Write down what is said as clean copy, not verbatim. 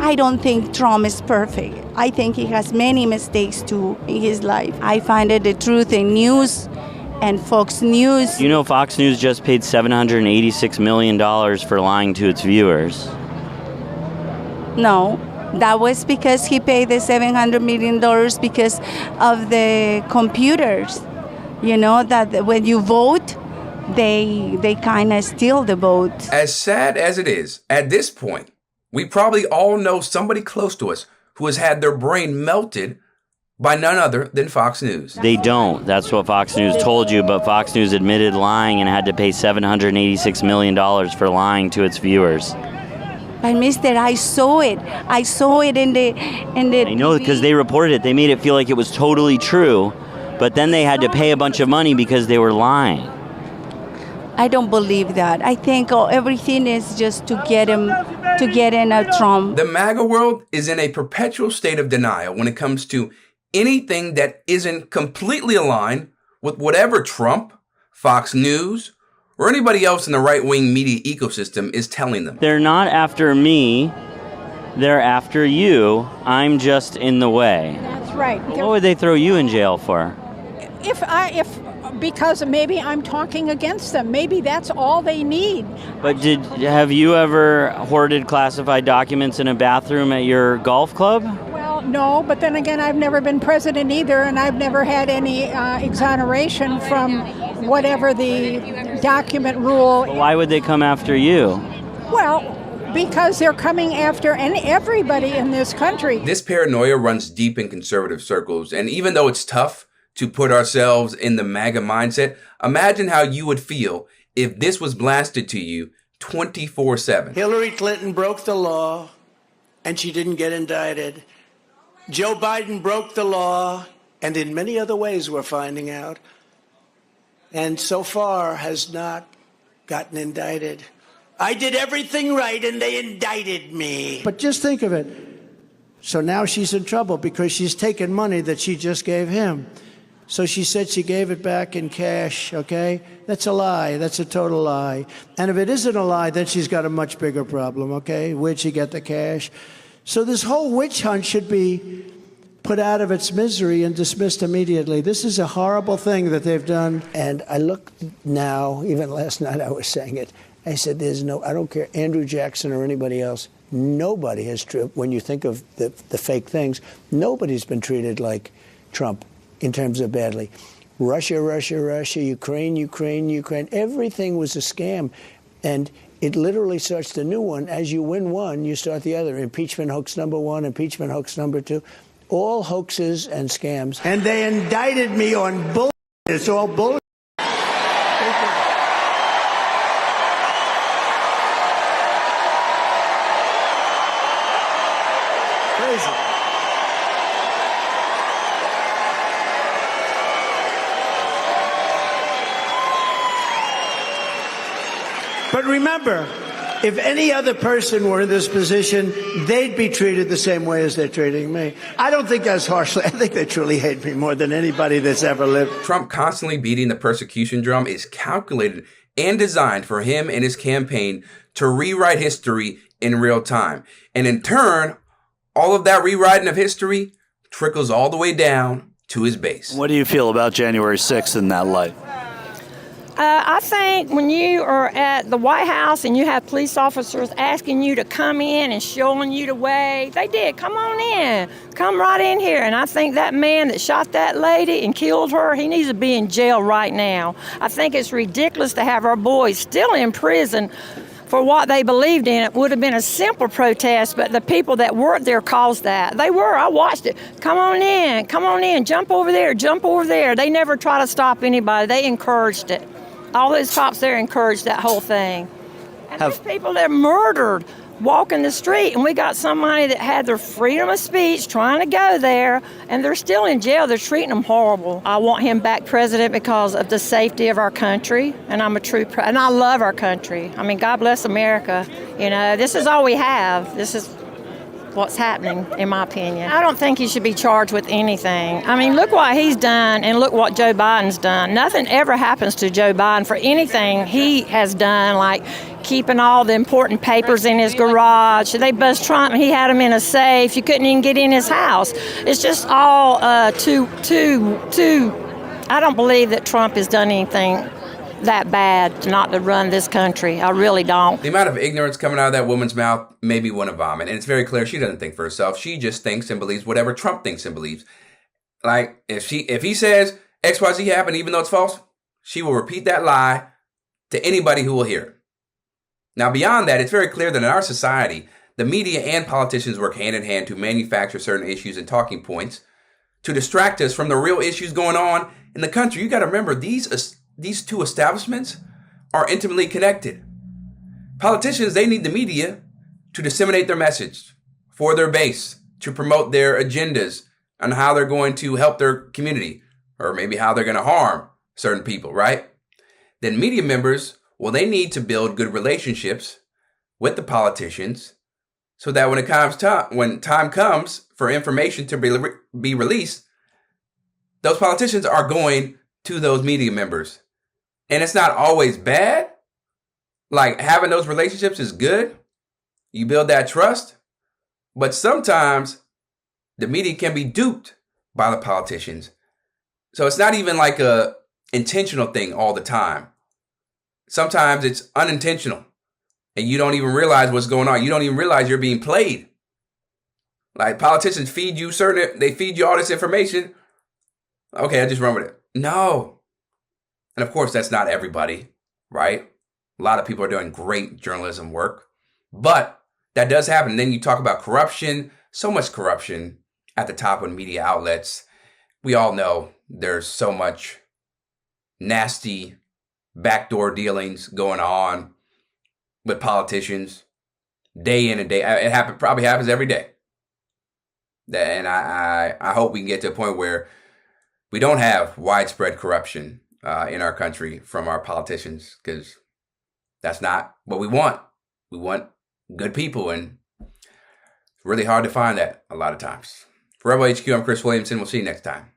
I don't think Trump is perfect. I think he has many mistakes too in his life. I find it the truth in news and Fox News. You know, Fox News just paid $786 million for lying to its viewers. No, that was because he paid the $700 million because of the computers. You know, that when you vote, they kind of steal the vote. As sad as it is, at this point, we probably all know somebody close to us who has had their brain melted by none other than Fox News. They don't. That's what Fox News told you, but Fox News admitted lying and had to pay $786 million for lying to its viewers. But mister, I saw it. I saw it in the I know, because they reported it. They made it feel like it was totally true, but then they had to pay a bunch of money because they were lying. I don't believe that. I think everything is just to get him, to get in a Trump. The MAGA world is in a perpetual state of denial when it comes to anything that isn't completely aligned with whatever Trump, Fox News, or anybody else in the right-wing media ecosystem is telling them. They're not after me. They're after you. I'm just in the way. That's right. What would they throw you in jail for? Because maybe I'm talking against them. Maybe that's all they need. But have you ever hoarded classified documents in a bathroom at your golf club? Well, no, but then again, I've never been president either, and I've never had any exoneration from whatever the document rule. But why would they come after you? Well, because they're coming after everybody in this country. This paranoia runs deep in conservative circles, and even though it's tough to put ourselves in the MAGA mindset, imagine how you would feel if this was blasted to you 24/7. Hillary Clinton broke the law, and she didn't get indicted. Joe Biden broke the law, and in many other ways we're finding out, and so far has not gotten indicted. I did everything right, and they indicted me. But just think of it. So now she's in trouble because she's taken money that she just gave him. So she said she gave it back in cash, okay? That's a lie. That's a total lie. And if it isn't a lie, then she's got a much bigger problem, okay? Where'd she get the cash? So this whole witch hunt should be put out of its misery and dismissed immediately. This is a horrible thing that they've done. And I look now, even last night I was saying it, I said I don't care, Andrew Jackson or anybody else, nobody has, when you think of the fake things, nobody's been treated like Trump in terms of badly. Russia, Ukraine, everything was a scam. And it literally starts the new one. As you win one, you start the other. Impeachment hoax number one, impeachment hoax number two, all hoaxes and scams. And they indicted me on bullshit. It's all bullshit. But remember, if any other person were in this position, they'd be treated the same way as they're treating me. I don't think that's harshly. I think they truly hate me more than anybody that's ever lived. Trump constantly beating the persecution drum is calculated and designed for him and his campaign to rewrite history in real time. And in turn, all of that rewriting of history trickles all the way down to his base. What do you feel about January 6th in that light? I think when you are at the White House and you have police officers asking you to come in and showing you the way, they did. Come on in. Come right in here. And I think that man that shot that lady and killed her, he needs to be in jail right now. I think it's ridiculous to have our boys still in prison for what they believed in. It would have been a simple protest, but the people that worked there caused that. They were. I watched it. Come on in, jump over there, jump over there. They never try to stop anybody. They encouraged it. All those cops there encouraged that whole thing. And there's people that murdered walking the street, and we got somebody that had their freedom of speech trying to go there, and they're still in jail. They're treating them horrible. I want him back president because of the safety of our country, and I'm a true and I love our country. I mean, God bless America. You know, this is all we have. This is what's happening, in my opinion. I don't think he should be charged with anything. I mean, look what he's done and look what Joe Biden's done. Nothing ever happens to Joe Biden for anything he has done, like keeping all the important papers in his garage. They buzzed Trump, and he had them in a safe. You couldn't even get in his house. It's just all too. I don't believe that Trump has done anything that bad not to run this country. I really don't. The amount of ignorance coming out of that woman's mouth made me want to vomit. And it's very clear she doesn't think for herself. She just thinks and believes whatever Trump thinks and believes. Like, if he says XYZ happened, even though it's false, she will repeat that lie to anybody who will hear it. Now, beyond that, it's very clear that in our society, the media and politicians work hand in hand to manufacture certain issues and talking points to distract us from the real issues going on in the country. You got to remember, these two establishments are intimately connected. Politicians, they need the media to disseminate their message for their base, to promote their agendas on how they're going to help their community, or maybe how they're going to harm certain people, right? Then media members, well, they need to build good relationships with the politicians so that when time comes for information to be released, those politicians are going to those media members. And it's not always bad. Like, having those relationships is good. You build that trust. But sometimes the media can be duped by the politicians. So it's not even like a intentional thing all the time. Sometimes it's unintentional. And you don't even realize what's going on. You don't even realize you're being played. Like, politicians feed you all this information. Okay, I just run with it. No. And of course, that's not everybody, right? A lot of people are doing great journalism work, but that does happen. And then you talk about corruption, so much corruption at the top of media outlets. We all know there's so much nasty backdoor dealings going on with politicians day in and day out. It probably happens every day. And I hope we can get to a point where we don't have widespread corruption in our country from our politicians, because that's not what we want. We want good people, and it's really hard to find that a lot of times. For Rebel HQ, I'm Chris Williamson. We'll see you next time.